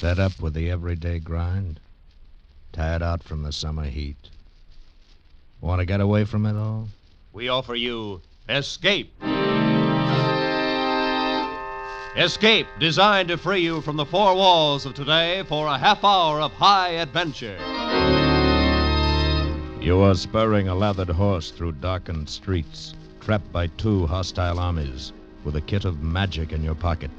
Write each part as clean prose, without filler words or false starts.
Fed up with the everyday grind? Tired out from the summer heat? Want to get away from it all? We offer you Escape. Escape, designed to free you from the four walls of today for a half hour of high adventure. You are spurring a lathered horse through darkened streets, trapped by two hostile armies, with a kit of magic in your pocket,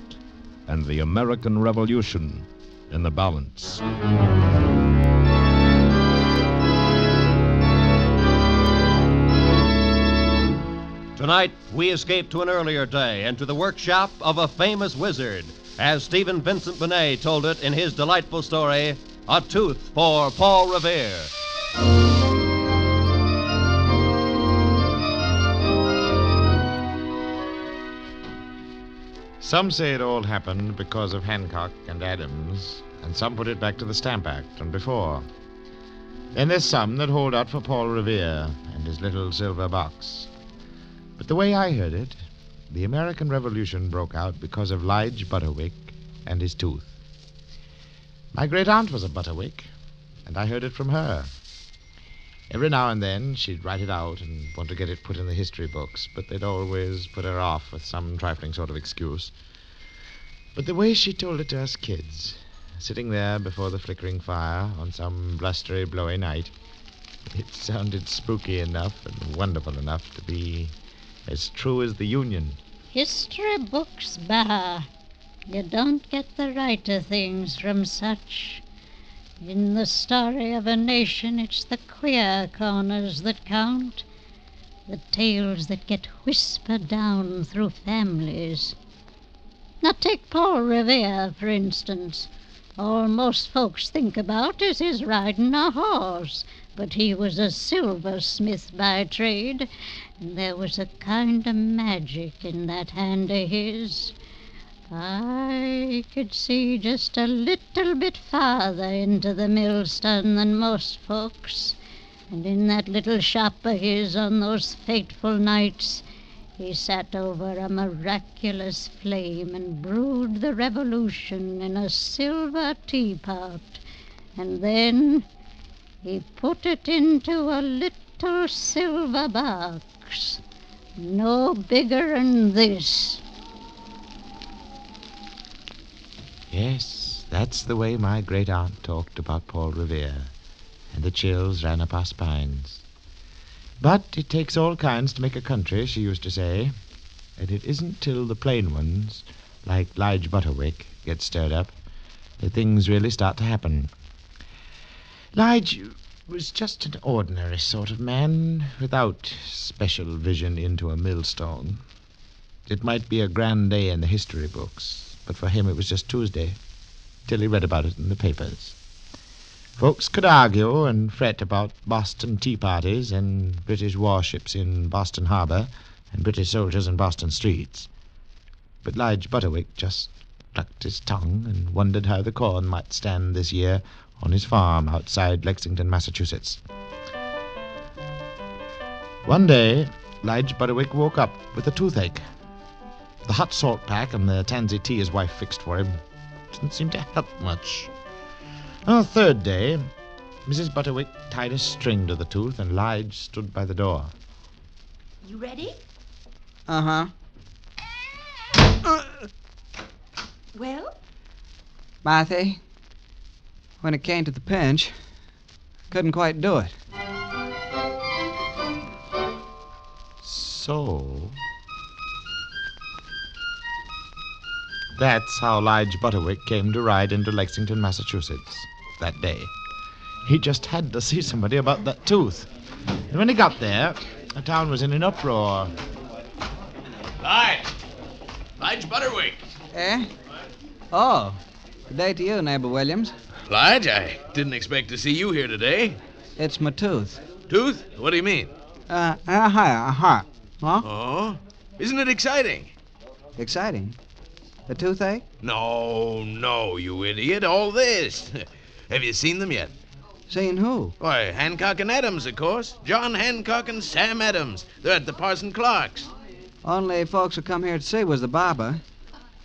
and the American Revolution in the balance. Tonight, we escape to an earlier day and to the workshop of a famous wizard, as Stephen Vincent Benet told it in his delightful story, A Tooth for Paul Revere. Some say it all happened because of Hancock and Adams, and some put it back to the Stamp Act and before. Then there's some that hold out for Paul Revere and his little silver box. But the way I heard it, the American Revolution broke out because of Lige Butterwick and his tooth. My great-aunt was a Butterwick, and I heard it from her. Every now and then she'd write it out and want to get it put in the history books, but they'd always put her off with some trifling sort of excuse. But the way she told it to us kids, sitting there before the flickering fire on some blustery, blowy night, it sounded spooky enough and wonderful enough to be as true as the Union. History books, bah. You don't get the right of things from such. In the story of a nation, it's the queer corners that count. The tales that get whispered down through families. Now take Paul Revere, for instance. All most folks think about is his riding a horse, but he was a silversmith by trade, and there was a kind of magic in that hand of his. I could see just a little bit farther into the millstone than most folks, and in that little shop of his on those fateful nights, he sat over a miraculous flame and brewed the revolution in a silver teapot, and then he put it into a little silver box, no bigger'n this. Yes, that's the way my great-aunt talked about Paul Revere, and the chills ran up our spines. But it takes all kinds to make a country, she used to say, and it isn't till the plain ones, like Lige Butterwick, get stirred up, that things really start to happen. Lige was just an ordinary sort of man, without special vision into a millstone. It might be a grand day in the history books, but for him it was just Tuesday, till he read about it in the papers. Folks could argue and fret about Boston tea parties and British warships in Boston Harbor and British soldiers in Boston streets. But Lige Butterwick just clucked his tongue and wondered how the corn might stand this year on his farm outside Lexington, Massachusetts. One day, Lige Butterwick woke up with a toothache. The hot salt pack and the tansy tea his wife fixed for him didn't seem to help much. On the third day, Mrs. Butterwick tied a string to the tooth, and Lige stood by the door. You ready? Uh-huh. Well? Marthy, when it came to the pinch, couldn't quite do it. So, that's how Lige Butterwick came to ride into Lexington, Massachusetts that day. He just had to see somebody about that tooth. And when he got there, the town was in an uproar. Lige Butterwick. Eh? Oh, good day to you, neighbor Williams. Lige, I didn't expect to see you here today. It's my tooth. Tooth? What do you mean? Huh? Oh? Isn't it exciting? Exciting. The toothache? No, you idiot. All this. Have you seen them yet? Seen who? Why, Hancock and Adams, of course. John Hancock and Sam Adams. They're at the Parson Clark's. Only folks who come here to see was the barber.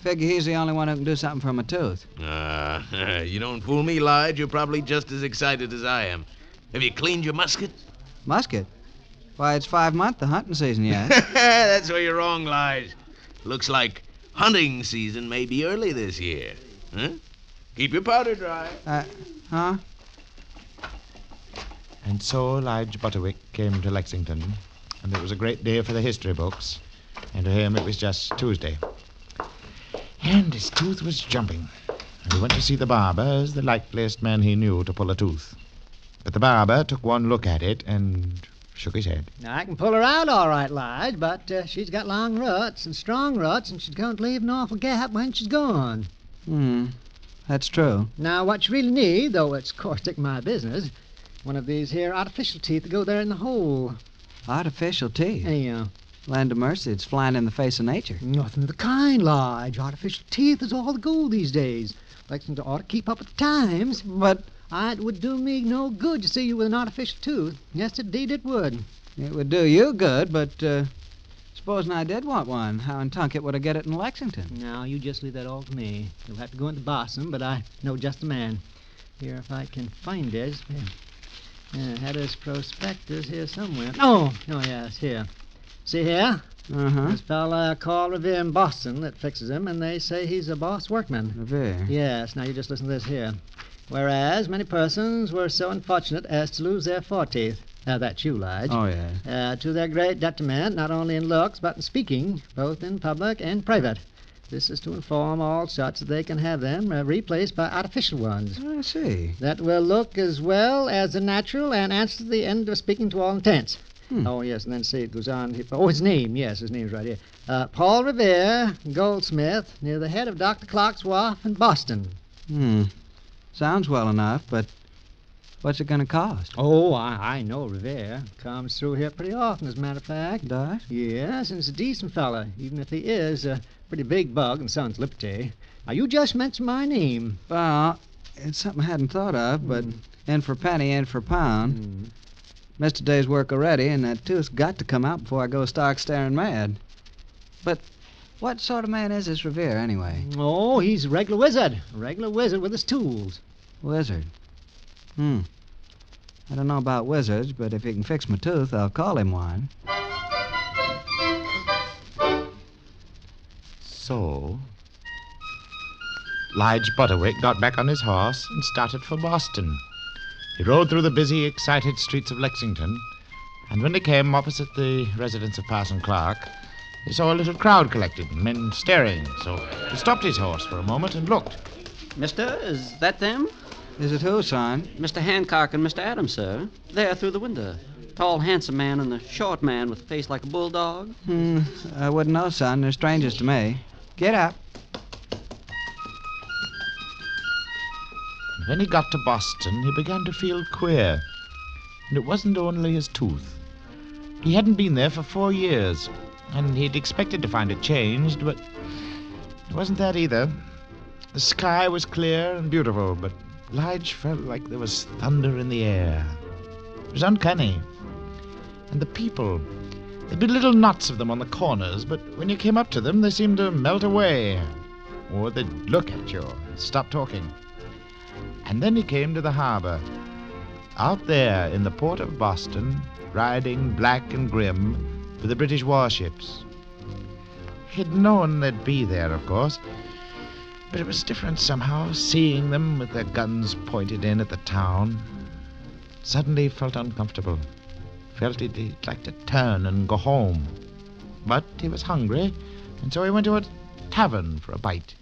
figure he's the only one who can do something for my tooth. You don't fool me, Lige. You're probably just as excited as I am. Have you cleaned your musket? Musket? Why, it's 5 months, the hunting season yet. That's where you're wrong, Lige. Looks like hunting season may be early this year. Huh? Keep your powder dry. Huh? And so Lige Butterwick came to Lexington, and it was a great day for the history books, and to him it was just Tuesday. And his tooth was jumping, and he went to see the barber as the likeliest man he knew to pull a tooth. But the barber took one look at it and shook his head. Now, I can pull her out all right, Lige, but she's got long roots and strong roots, and she's going to leave an awful gap when she's gone. That's true. Now, what you really need, though it's, of course, taking my business, one of these here artificial teeth that go there in the hole. Artificial teeth? Hey, Land of mercy, it's flying in the face of nature. nothing of the kind, Lige. Artificial teeth is all the go these days. Lexington ought to keep up with the times. But It would do me no good to see you with an artificial tooth. Yes, indeed it would. it would do you good, but supposing I did want one, how in Tunket would I get it in Lexington? Now, you just leave that all to me. You'll have to go into Boston, but I know just the man. Here, if I can find it. I had his prospectus here somewhere. Oh, yes, here. See here? Uh-huh. This fella called Revere in Boston that fixes him, and they say he's a boss workman. Revere. Yes, now you just listen to this here. Whereas many persons were so unfortunate as to lose their foreteeth. That's you, Lige. Oh, yeah. To their great detriment, not only in looks, but in speaking, both in public and private. This is to inform all such that they can have them replaced by artificial ones. I see. That will look as well as the natural and answer the end of speaking to all intents. Oh, yes, and then see, it goes on. His name. Yes, his name's right here. Paul Revere, goldsmith, near the head of Dr. Clark's Wharf in Boston. Sounds well enough, but what's it going to cost? Oh, I know Revere. Comes through here pretty often, as a matter of fact. Does? Yes, and he's a decent fella, even if he is a pretty big bug in Son's Liberty. Now, you just mentioned my name. Well, it's something I hadn't thought of, but in for penny, in for pound. Missed a day's work already, and that tooth's got to come out before I go stark staring mad. But what sort of man is this Revere, anyway? Oh, he's a regular wizard. A regular wizard with his tools. Wizard. I don't know about wizards, but if he can fix my tooth, I'll call him one. So, Lige Butterwick got back on his horse and started for Boston. He rode through the busy, excited streets of Lexington, and when he came opposite the residence of Parson Clark, he saw a little crowd collected, men staring, so he stopped his horse for a moment and looked. Mister, is that them? Is it who, son? Mr. Hancock and Mr. Adams, sir. There through the window. Tall, handsome man and the short man with a face like a bulldog. I wouldn't know, son. They're strangers to me. Get up. When he got to Boston, he began to feel queer. And it wasn't only his tooth. He hadn't been there for 4 years, and he'd expected to find it changed, but it wasn't that either. The sky was clear and beautiful, but Lige felt like there was thunder in the air. It was uncanny. And the people, there'd be little knots of them on the corners, but when you came up to them, they seemed to melt away. Or they'd look at you and stop talking. And then he came to the harbor. Out there in the port of Boston, riding black and grim with the British warships. He'd known they'd be there, of course, but it was different somehow, seeing them with their guns pointed in at the town. Suddenly he felt uncomfortable. Felt he'd like to turn and go home. But he was hungry, and so he went to a tavern for a bite.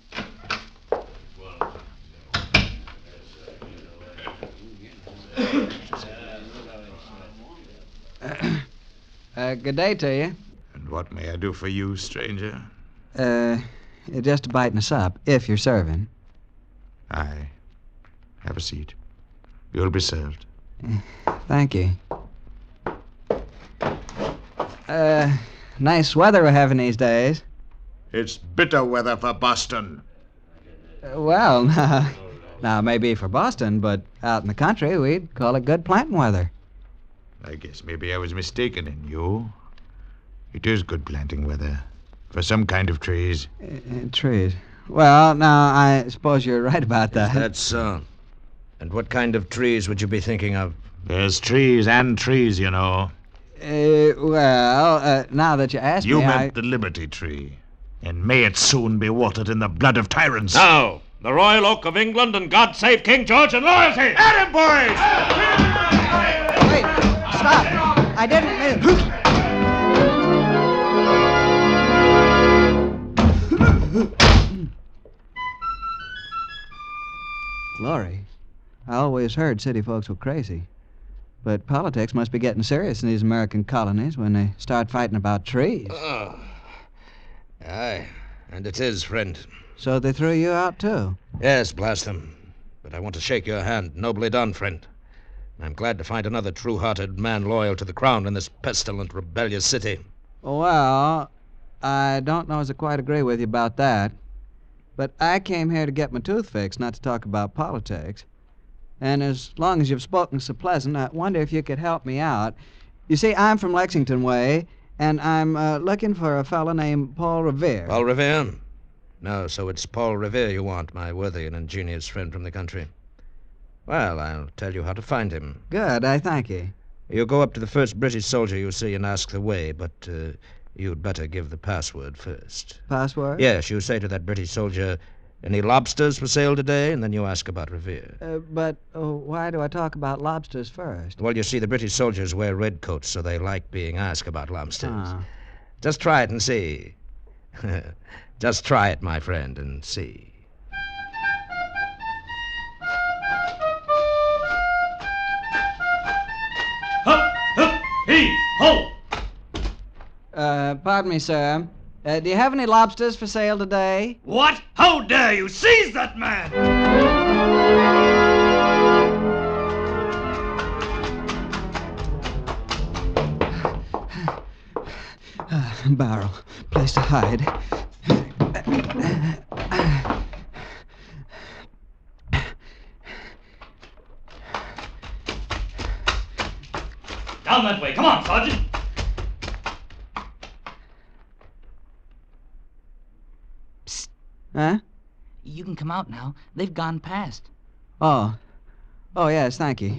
Good day to you. And what may I do for you, stranger? Just a bite and a sup, if you're serving. Aye. Have a seat. You'll be served. Thank you. Nice weather we're having these days. It's bitter weather for Boston. Well, now, maybe for Boston, but out in the country, we'd call it good planting weather. I guess maybe I was mistaken in you. It is good planting weather. For some kind of trees. Trees. Well, now, I suppose you're right about that. Is that so? And what kind of trees would you be thinking of? There's trees and trees, you know. Now that you ask You me, meant the Liberty Tree. And may it soon be watered in the blood of tyrants. Now, the Royal Oak of England, and God save King George and loyalty! At him, boys! Wait, stop. I didn't mean... Glory. I always heard city folks were crazy. But politics must be getting serious in these American colonies when they start fighting about trees. Oh. Aye, and it is, friend. So they threw you out, too? Yes, blast them. But I want to shake your hand. Nobly done, friend. I'm glad to find another true-hearted man loyal to the crown in this pestilent, rebellious city. Well, I don't know as I quite agree with you about that. But I came here to get my tooth fixed, not to talk about politics. And as long as you've spoken so pleasant, I wonder if you could help me out. You see, I'm from Lexington way, and I'm looking for a fellow named Paul Revere. Paul Revere? No, so it's Paul Revere you want, my worthy and ingenious friend from the country. Well, I'll tell you how to find him. Good, I thank you. You go up to the first British soldier you see and ask the way, but you'd better give the password first. Password? Yes, you say to that British soldier, "Any lobsters for sale today?" And then you ask about Revere. But why do I talk about lobsters first? Well, you see, the British soldiers wear red coats, so they like being asked about lobsters. Ah. Just try it and see. Just try it, my friend, and see. Hup, hup, hee, ho! Pardon me, sir. Do you have any lobsters for sale today? What? How dare you? Seize that man! Barrel. Place to hide. Down that way. Come on, Sergeant. Huh? You can come out now. They've gone past. Oh. Oh, yes, thank you.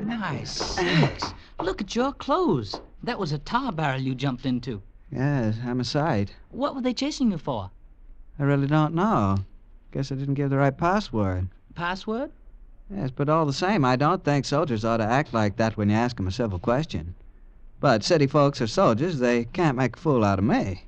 My sakes. Look at your clothes. That was a tar barrel you jumped into. Yes, I'm a sight. What were they chasing you for? I really don't know. Guess I didn't give the right password. Password? Yes, but all the same, I don't think soldiers ought to act like that when you ask them a civil question. But city folks are soldiers. They can't make a fool out of me.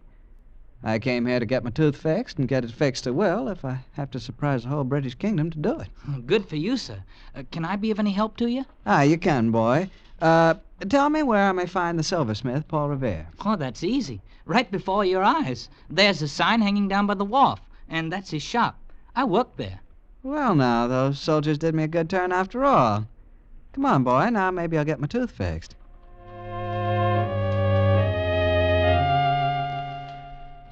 I came here to get my tooth fixed and get it fixed at will if I have to surprise the whole British kingdom to do it. Good for you, sir. Can I be of any help to you? Ah, you can, boy. Tell me where I may find the silversmith, Paul Revere. Oh, that's easy. Right before your eyes. There's a sign hanging down by the wharf, and that's his shop. I work there. Well, now, those soldiers did me a good turn after all. Come on, boy. Now maybe I'll get my tooth fixed.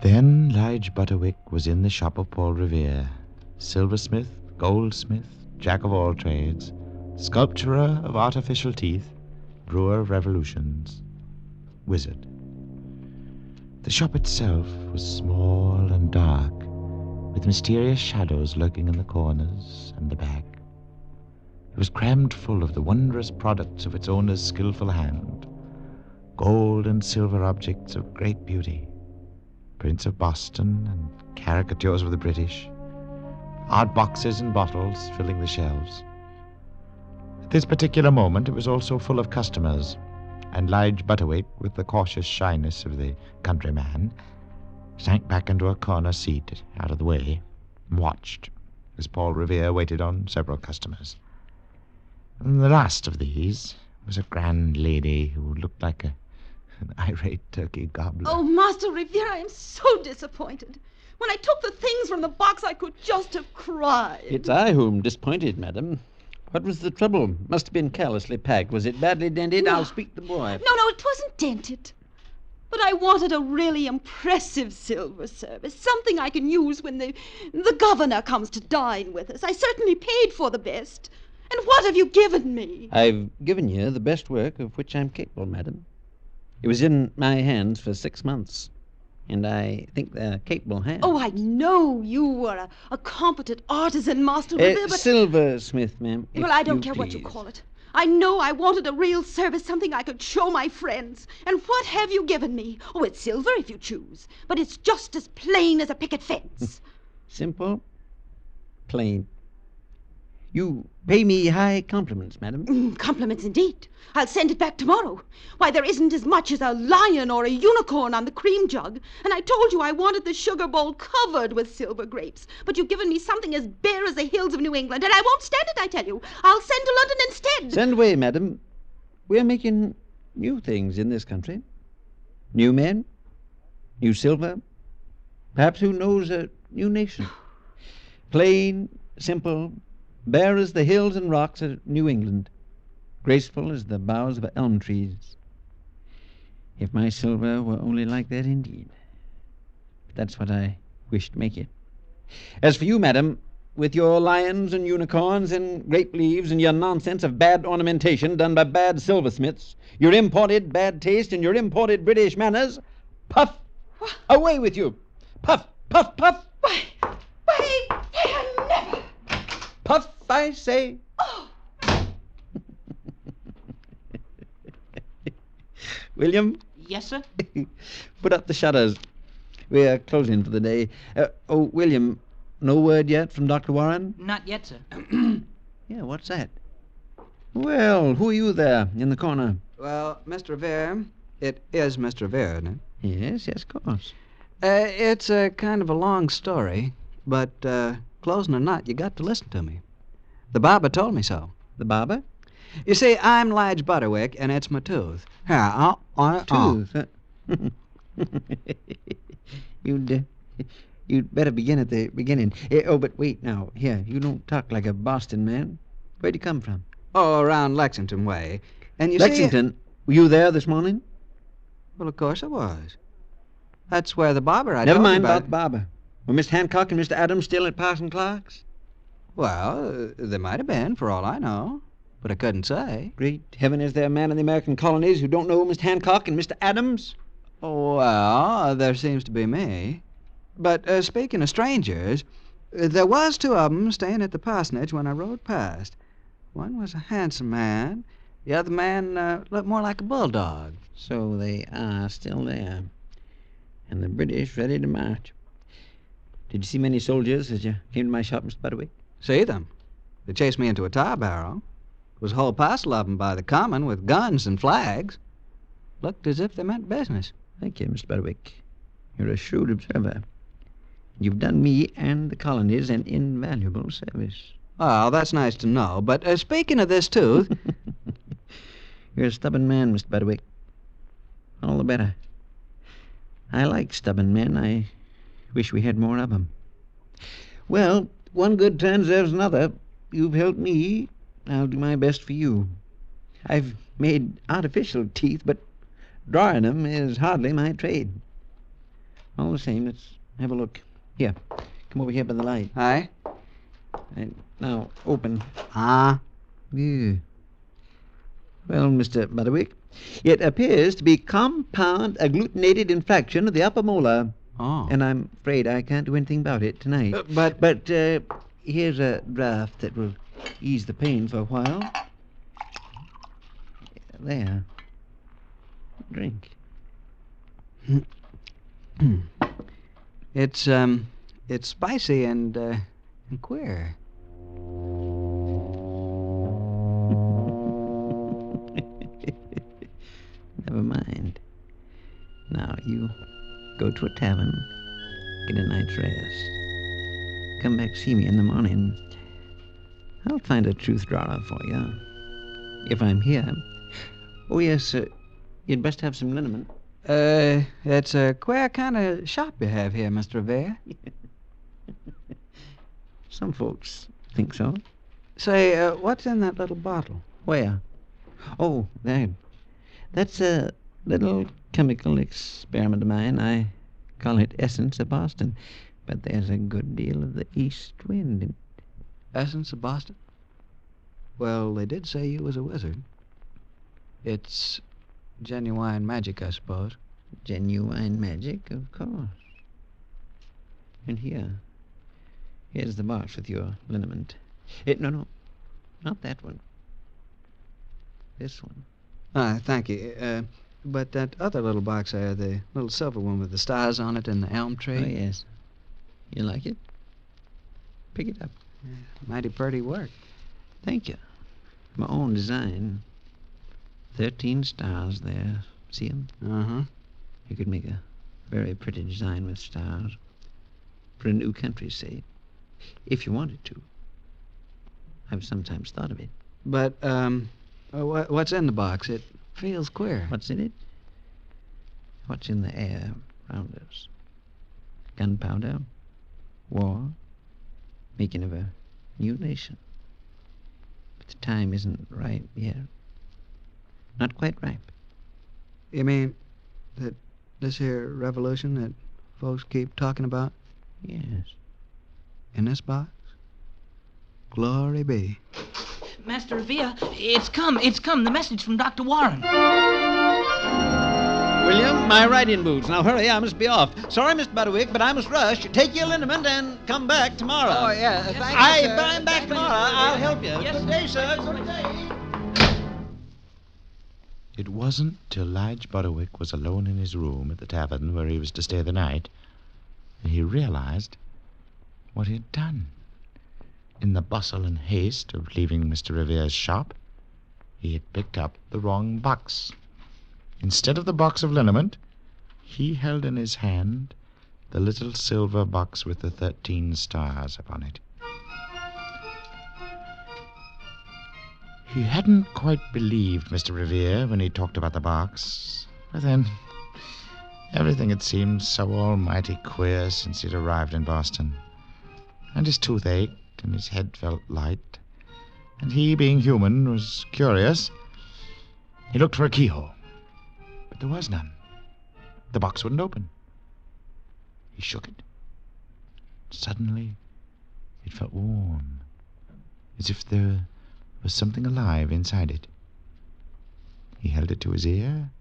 Then Lige Butterwick was in the shop of Paul Revere, silversmith, goldsmith, jack of all trades, sculpturer of artificial teeth, brewer of revolutions, wizard. The shop itself was small and dark, with mysterious shadows lurking in the corners and the back. It was crammed full of the wondrous products of its owner's skillful hand, gold and silver objects of great beauty, prints of Boston and caricatures of the British, odd boxes and bottles filling the shelves. At this particular moment it was also full of customers, and Lige Butterwick, with the cautious shyness of the countryman, sank back into a corner seat out of the way and watched as Paul Revere waited on several customers. And the last of these was a grand lady who looked like an irate turkey gobbler. Oh, Master Revere, I am so disappointed. When I took the things from the box, I could just have cried. It's I whom disappointed, madam. What was the trouble? Must have been carelessly packed. Was it badly dented? No. I'll speak to the boy. No, it wasn't dented. But I wanted a really impressive silver service, something I can use when the governor comes to dine with us. I certainly paid for the best. And what have you given me? I've given you the best work of which I'm capable, madam. It was in my hands for 6 months. and I think they're capable hands. Oh, I know you are a competent artisan, Master Revere, but... Silversmith, ma'am. Well, I don't care what you call it. I know I wanted a real service, something I could show my friends. And what have you given me? Oh, it's silver if you choose, but it's just as plain as a picket fence. Simple, plain. You pay me high compliments, madam. Compliments indeed. I'll send it back tomorrow. Why, there isn't as much as a lion or a unicorn on the cream jug. And I told you I wanted the sugar bowl covered with silver grapes. But you've given me something as bare as the hills of New England, and I won't stand it, I tell you. I'll send to London instead. Send away, madam. We're making new things in this country. New men, new silver, perhaps, who knows, a new nation. Plain, simple, bare as the hills and rocks of New England, graceful as the boughs of elm trees. If my silver were only like that indeed. But that's what I wish to make it. As for you, madam, with your lions and unicorns and grape leaves and your nonsense of bad ornamentation done by bad silversmiths, your imported bad taste and your imported British manners, puff, away with you. Puff, puff, puff. Why, I never... Puff, I say. Oh. William? Yes, sir? Put up the shutters. We're closing for the day. William, no word yet from Dr. Warren? Not yet, sir. Yeah, what's that? Well, who are you there in the corner? Well, Mr. Revere, it is Mr. Revere, isn't it? Yes, of course. It's a kind of a long story, but closing or not, you got to listen to me. The barber told me so. The barber? You see, I'm Lige Butterwick, and it's my tooth. Here, Tooth? You'd better begin at the beginning. But wait now. Here, you don't talk like a Boston man. Where'd you come from? Oh, around Lexington way. And you Lexington? Were you there this morning? Well, of course I was. That's where the barber I Never told mind you about the barber. Were Mr. Hancock and Mr. Adams still at Parson Clark's? Well, they might have been, for all I know. But I couldn't say. Great heaven, is there a man in the American colonies who don't know Mr. Hancock and Mr. Adams? Oh, well, there seems to be me. But speaking of strangers, there was two of 'em staying at the parsonage when I rode past. One was a handsome man. The other man looked more like a bulldog. So they are still there. And the British ready to march. Did you see many soldiers as you came to my shop, Mr. Butterwick? See them. They chased me into a tar barrel. There was a whole parcel of 'em by the common with guns and flags. Looked as if they meant business. Thank you, Mr. Butterwick. You're a shrewd observer. You've done me and the colonies an invaluable service. Oh, that's nice to know. But speaking of this tooth... You're a stubborn man, Mr. Butterwick. All the better. I like stubborn men. I wish we had more of 'em. Well, one good turn deserves another. You've helped me. I'll do my best for you. I've made artificial teeth, but drawing 'em is hardly my trade. All the same, let's have a look. Here, come over here by the light. Aye? And now, open. Ah? Yeah. Well, Mr. Butterwick, it appears to be compound agglutinated infraction of the upper molar. Oh. And I'm afraid I can't do anything about it tonight. But here's a draft that will ease the pain for a while. There. Drink. It's spicy and queer. Never mind. Now you go to a tavern, get a night's rest. Come back, see me in the morning. I'll find a truth drawer for you. If I'm here. Oh, yes, you'd best have some liniment. It's a queer kind of shop you have here, Mr. Revere. Some folks think so. Say, what's in that little bottle? Where? Oh, that. That's a little chemical experiment of mine. I call it Essence of Boston. But there's a good deal of the east wind in it. Essence of Boston? Well, they did say you was a wizard. It's genuine magic, I suppose. Genuine magic, of course. And here's the box with your liniment. No, not that one. This one. Thank you. But that other little box there, the little silver one with the stars on it and the elm tree. Oh, yes. You like it? Pick it up. Yeah, mighty pretty work. Thank you. My own design. 13 stars there. See 'em? Uh-huh. You could make a very pretty design with stars. For a new country, say. If you wanted to. I've sometimes thought of it. But, what's in the box? It feels queer. What's in it? What's in the air around us? Gunpowder, war, making of a new nation. But the time isn't right yet. Not quite ripe. You mean that this here revolution that folks keep talking about? Yes. In this box? Glory be. Master Revere, it's come. The message from Dr. Warren. William, my riding boots. Now hurry, I must be off. Sorry, Mr. Butterwick, but I must rush. Take your liniment and come back tomorrow. Oh, yeah, thank you, sir. If I'm back tomorrow, I'll help you. Yes, Good day, sir. Good day. It wasn't till Lige Butterwick was alone in his room at the tavern where he was to stay the night that he realized what he had done. In the bustle and haste of leaving Mr. Revere's shop, he had picked up the wrong box. Instead of the box of liniment, he held in his hand the little silver box with the 13 stars upon it. He hadn't quite believed Mr. Revere when he talked about the box, but then everything had seemed so almighty queer since he'd arrived in Boston. And his tooth ached, and his head felt light, and he, being human, was curious. He looked for a keyhole, but there was none. The box wouldn't open. He shook it. Suddenly, it felt warm, as if there was something alive inside it. He held it to his ear.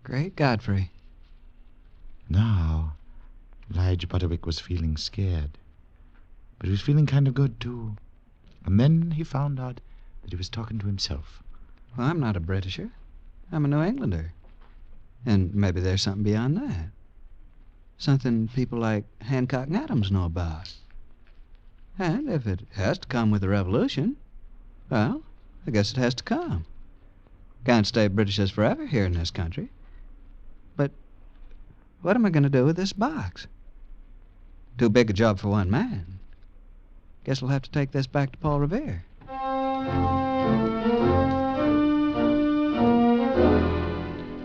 Great Godfrey. Now, Lige Butterwick was feeling scared, but he was feeling kind of good, too. And then he found out that he was talking to himself. Well, I'm not a Britisher. I'm a New Englander. And maybe there's something beyond that. Something people like Hancock and Adams know about. And if it has to come with the revolution, well, I guess it has to come. Can't stay Britishers forever here in this country. But what am I going to do with this box? Too big a job for one man. Guess I'll have to take this back to Paul Revere.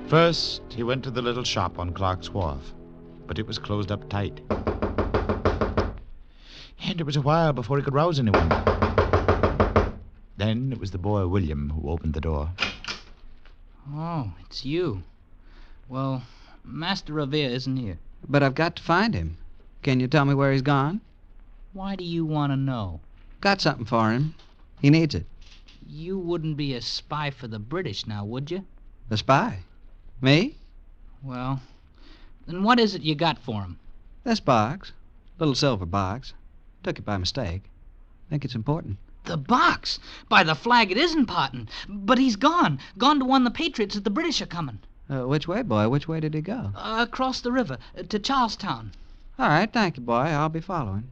First, he went to the little shop on Clark's Wharf, but it was closed up tight. And it was a while before he could rouse anyone. Then it was the boy William who opened the door. Oh, it's you. Well, Master Revere isn't here. But I've got to find him. Can you tell me where he's gone? Why do you want to know? Got something for him. He needs it. You wouldn't be a spy for the British now, would you? A spy? Me? Well, then what is it you got for him? This box. Little silver box. Took it by mistake. Think it's important. The box! By the flag, it is important. But he's gone. Gone to warn the Patriots that the British are coming. Which way, boy? Which way did he go? Across the river, to Charlestown. All right, thank you, boy. I'll be following.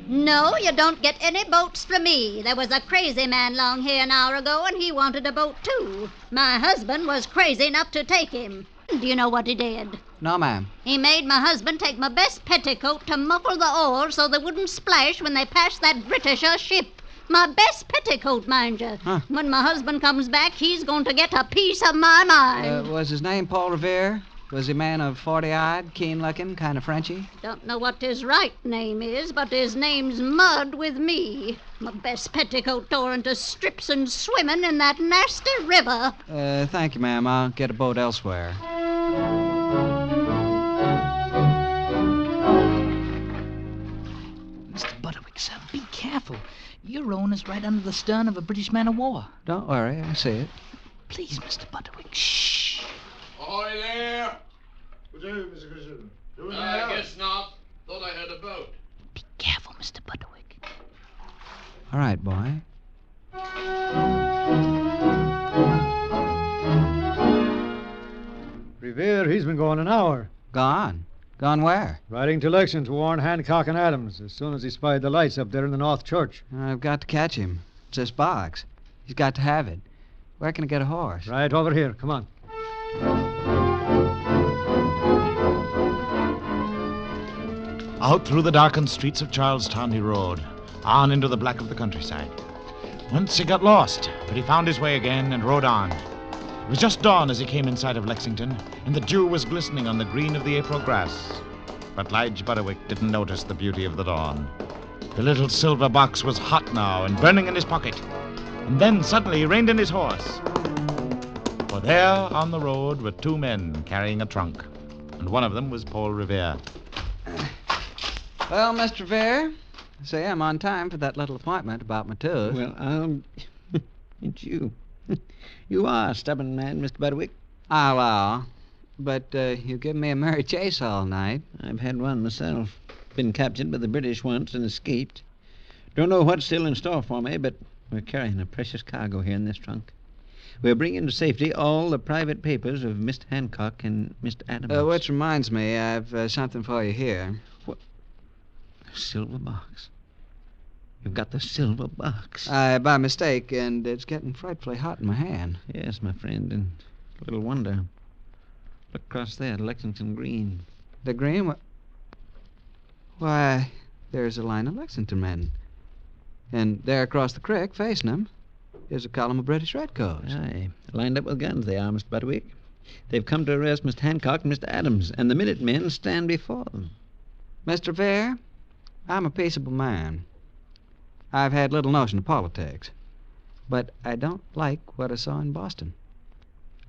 No, you don't get any boats from me. There was a crazy man long here an hour ago, and he wanted a boat, too. My husband was crazy enough to take him. Do you know what he did? No, ma'am. He made my husband take my best petticoat to muffle the oars so they wouldn't splash when they passed that Britisher ship. My best petticoat, mind you. Huh. When my husband comes back, he's going to get a piece of my mind. Was his name Paul Revere? Was he a man of 40-eyed, keen-looking, kind of Frenchy? Don't know what his right name is, but his name's Mud with me. My best petticoat tore into strips and swimming in that nasty river. Thank you, ma'am. I'll get a boat elsewhere. careful. You're rowing us right under the stern of a British man of war. Don't worry, I see it. Please, Mr. Butterwick, shh. Ahoy there! Good day, Mr. Christian. I guess not. Thought I heard a boat. Be careful, Mr. Butterwick. All right, boy. Revere, he's been gone an hour. Gone? Gone where? Riding to Lexington to warn Hancock and Adams as soon as he spied the lights up there in the North Church. I've got to catch him. It's this box. He's got to have it. Where can I get a horse? Right over here. Come on. Out through the darkened streets of Charlestown he rode, on into the black of the countryside. Once he got lost, but he found his way again and rode on. It was just dawn as he came in sight of Lexington, and the dew was glistening on the green of the April grass. But Lige Butterwick didn't notice the beauty of the dawn. The little silver box was hot now and burning in his pocket. And then suddenly he reined in his horse. For there on the road were two men carrying a trunk, and one of them was Paul Revere. Well, Mr. Revere, say I'm on time for that little appointment about my tooth. Well, it's you. You are a stubborn man, Mr. Butterwick. I allow. But you've given me a merry chase all night. I've had one myself. Been captured by the British once and escaped. Don't know what's still in store for me, but we're carrying a precious cargo here in this trunk. We're bringing to safety all the private papers of Mr. Hancock and Mr. Adams. Which reminds me, I've something for you here. What? A silver box. You've got the silver box. By mistake, and it's getting frightfully hot in my hand. Yes, my friend, and little wonder. Look across there, Lexington Green. The green? Why, there's a line of Lexington men. And there across the creek, facing them, is a column of British redcoats. Aye, lined up with guns they are, Mr. Butterwick. They've come to arrest Mr. Hancock and Mr. Adams, and the Minutemen stand before them. Mr. Revere, I'm a peaceable man. I've had little notion of politics. But I don't like what I saw in Boston.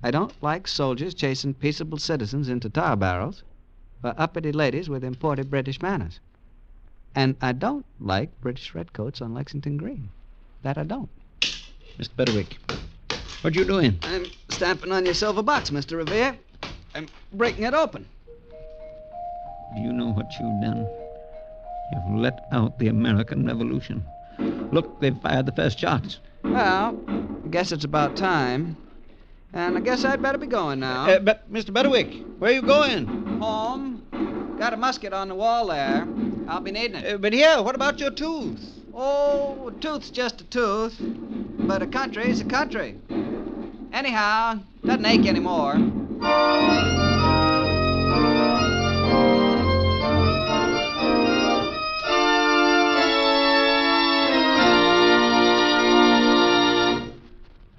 I don't like soldiers chasing peaceable citizens into tar barrels or uppity ladies with imported British manners. And I don't like British redcoats on Lexington Green. That I don't. Mr. Butterwick, what you doing? I'm stamping on your silver box, Mr. Revere. I'm breaking it open. Do you know what you've done? You've let out the American Revolution. Look, they've fired the first shots. Well, I guess it's about time. And I guess I'd better be going now. But, Mr. Butterwick, where are you going? Home. Got a musket on the wall there. I'll be needing it. But here, what about your tooth? Oh, a tooth's just a tooth. But a country's a country. Anyhow, doesn't ache anymore.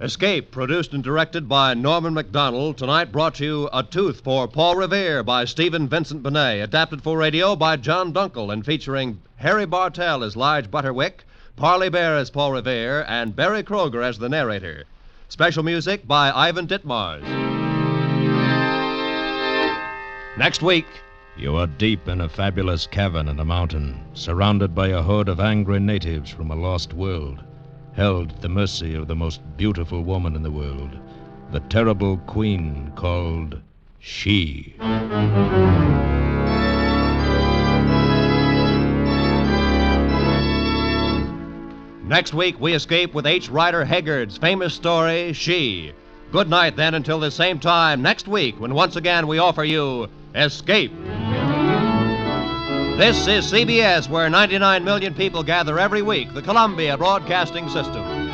Escape, produced and directed by Norman MacDonald, tonight brought you A Tooth for Paul Revere by Stephen Vincent Benet, adapted for radio by John Dunkel, and featuring Harry Bartell as Lige Butterwick, Parley Bear as Paul Revere, and Barry Kroger as the narrator. Special music by Ivan Ditmars. Next week, you are deep in a fabulous cavern in a mountain, surrounded by a horde of angry natives from a lost world, held at the mercy of the most beautiful woman in the world, the terrible queen called She. Next week, we escape with H. Rider Haggard's famous story, She. Good night, then, until the same time next week, when once again we offer you Escape. This is CBS, where 99 million people gather every week, the Columbia Broadcasting System.